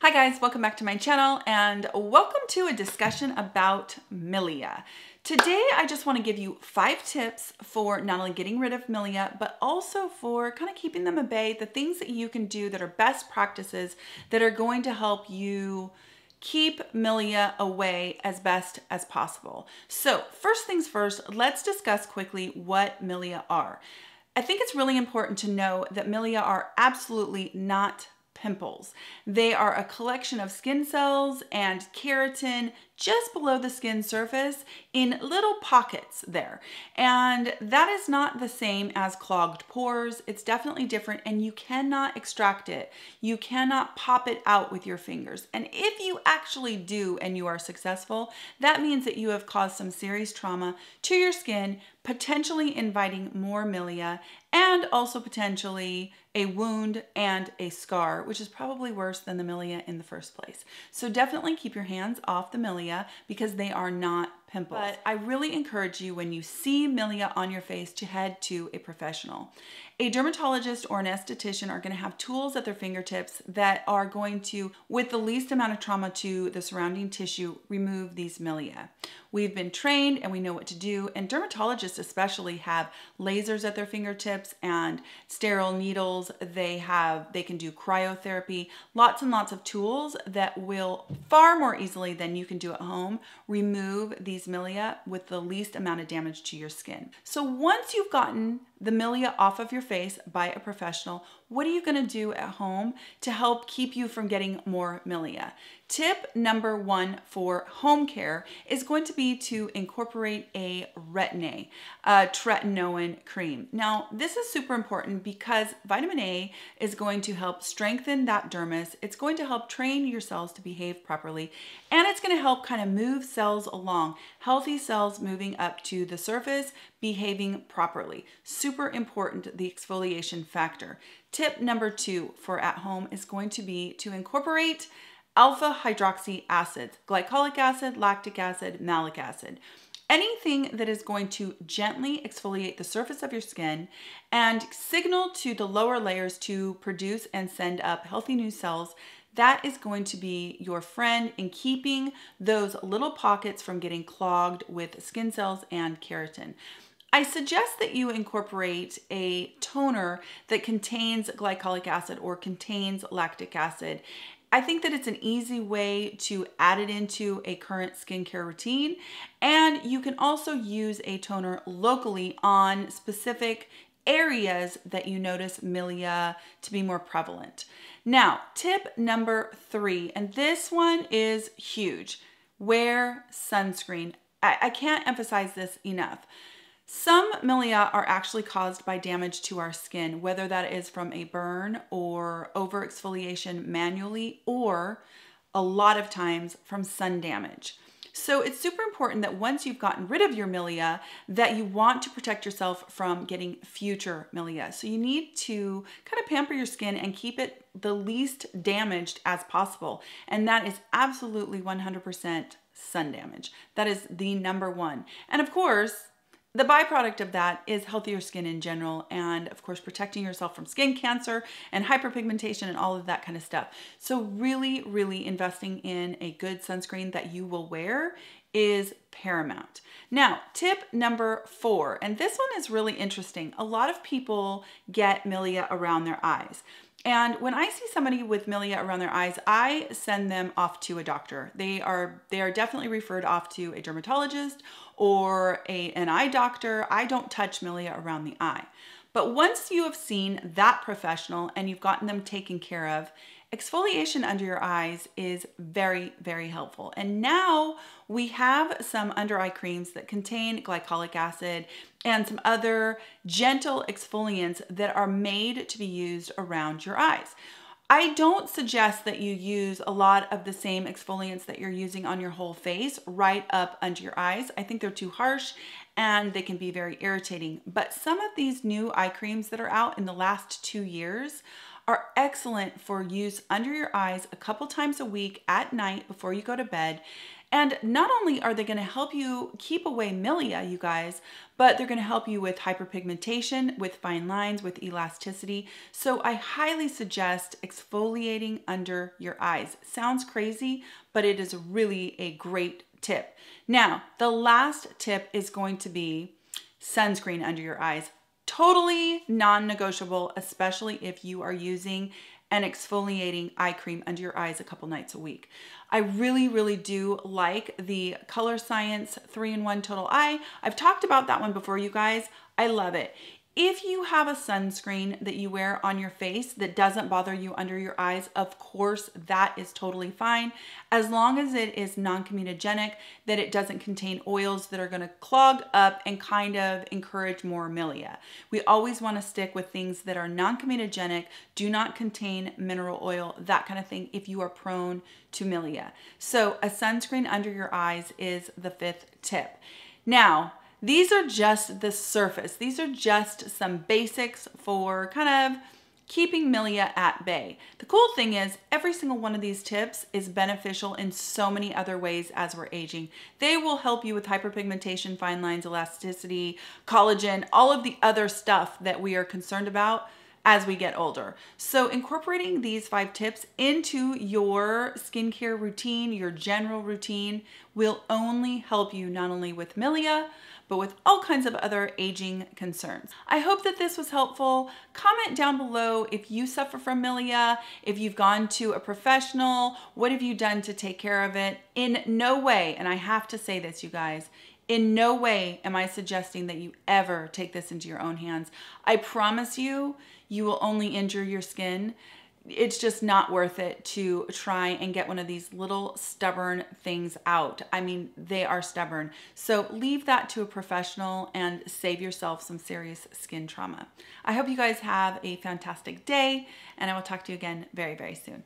Hi guys, welcome back to my channel and welcome to a discussion about Milia. Today I just want to give you 5 tips for not only getting rid of Milia, but also for kind of keeping them at bay, the things that you can do that are best practices that are going to help you keep Milia away as best as possible. So first things first, let's discuss quickly what Milia are. I think it's really important to know that Milia are absolutely not pimples. They are a collection of skin cells and keratin just below the skin surface in little pockets there. And that is not the same as clogged pores. It's definitely different and you cannot extract it. You cannot pop it out with your fingers. And if you actually do and you are successful, that means that you have caused some serious trauma to your skin, potentially inviting more Milia and also potentially a wound and a scar, which is probably worse than the Milia in the first place. So definitely keep your hands off the Milia because they are not pimples. But I really encourage you when you see Milia on your face to head to a professional. A dermatologist or an esthetician are going to have tools at their fingertips that are going to, with the least amount of trauma to the surrounding tissue, remove these Milia. We've been trained and we know what to do, and dermatologists especially have lasers at their fingertips and sterile needles. They can do cryotherapy, lots and lots of tools that will far more easily than you can do at home remove these Milia with the least amount of damage to your skin. So once you've gotten the Milia off of your face by a professional, what are you going to do at home to help keep you from getting more Milia? Tip number 1 for home care is going to be to incorporate a Retin-a, tretinoin cream. Now, this is super important because vitamin A is going to help strengthen that dermis. It's going to help train your cells to behave properly, and it's going to help kind of move cells along, healthy cells moving up to the surface, behaving properly. Super important, the exfoliation factor. Tip number 2 for at home is going to be to incorporate alpha hydroxy acids, glycolic acid, lactic acid, malic acid. Anything that is going to gently exfoliate the surface of your skin and signal to the lower layers to produce and send up healthy new cells, that is going to be your friend in keeping those little pockets from getting clogged with skin cells and keratin. I suggest that you incorporate a toner that contains glycolic acid or contains lactic acid. I think that it's an easy way to add it into a current skincare routine, and you can also use a toner locally on specific areas that you notice Milia to be more prevalent. Now, tip number 3, and this one is huge. Wear sunscreen. I can't emphasize this enough. Some Milia are actually caused by damage to our skin, whether that is from a burn or over exfoliation manually, or a lot of times from sun damage. So it's super important that once you've gotten rid of your Milia, that you want to protect yourself from getting future Milia. So you need to kind of pamper your skin and keep it the least damaged as possible. And that is absolutely 100% sun damage. That is the number 1. And of course, the byproduct of that is healthier skin in general, and of course protecting yourself from skin cancer and hyperpigmentation and all of that kind of stuff. So really, really investing in a good sunscreen that you will wear is paramount. Now, tip number 4, and this one is really interesting. A lot of people get Milia around their eyes. And when I see somebody with Milia around their eyes, I send them off to a doctor. They are definitely referred off to a dermatologist or an eye doctor. I don't touch Milia around the eye. But once you have seen that professional and you've gotten them taken care of, exfoliation under your eyes is very, very helpful. And now we have some under eye creams that contain glycolic acid and some other gentle exfoliants that are made to be used around your eyes. I don't suggest that you use a lot of the same exfoliants that you're using on your whole face right up under your eyes. I think they're too harsh and they can be very irritating. But some of these new eye creams that are out in the last 2 years are excellent for use under your eyes a couple times a week at night before you go to bed. And not only are they going to help you keep away milia, you guys, but they're going to help you with hyperpigmentation, with fine lines, with elasticity. So I highly suggest exfoliating under your eyes. Sounds crazy, but it is really a great tip. Now, the last tip is going to be sunscreen under your eyes. Totally non-negotiable, especially if you are using an exfoliating eye cream under your eyes a couple nights a week. I really, really do like the Color Science 3-in-1 Total Eye. I've talked about that one before, you guys. I love it. If you have a sunscreen that you wear on your face that doesn't bother you under your eyes, of course, that is totally fine. As long as it is non-comedogenic, that it doesn't contain oils that are gonna clog up and kind of encourage more milia. We always wanna stick with things that are non-comedogenic, do not contain mineral oil, that kind of thing, if you are prone to milia. So a sunscreen under your eyes is the 5th tip. Now, these are just the surface. These are just some basics for kind of keeping milia at bay. The cool thing is every single one of these tips is beneficial in so many other ways as we're aging. They will help you with hyperpigmentation, fine lines, elasticity, collagen, all of the other stuff that we are concerned about as we get older. So incorporating these 5 tips into your skincare routine, your general routine, will only help you not only with milia, but with all kinds of other aging concerns. I hope that this was helpful. Comment down below if you suffer from milia, if you've gone to a professional, what have you done to take care of it? In no way, and I have to say this, you guys, in no way am I suggesting that you ever take this into your own hands. I promise you, you will only injure your skin. It's just not worth it to try and get one of these little stubborn things out. I mean, they are stubborn. So leave that to a professional and save yourself some serious skin trauma. I hope you guys have a fantastic day, and I will talk to you again very, very soon.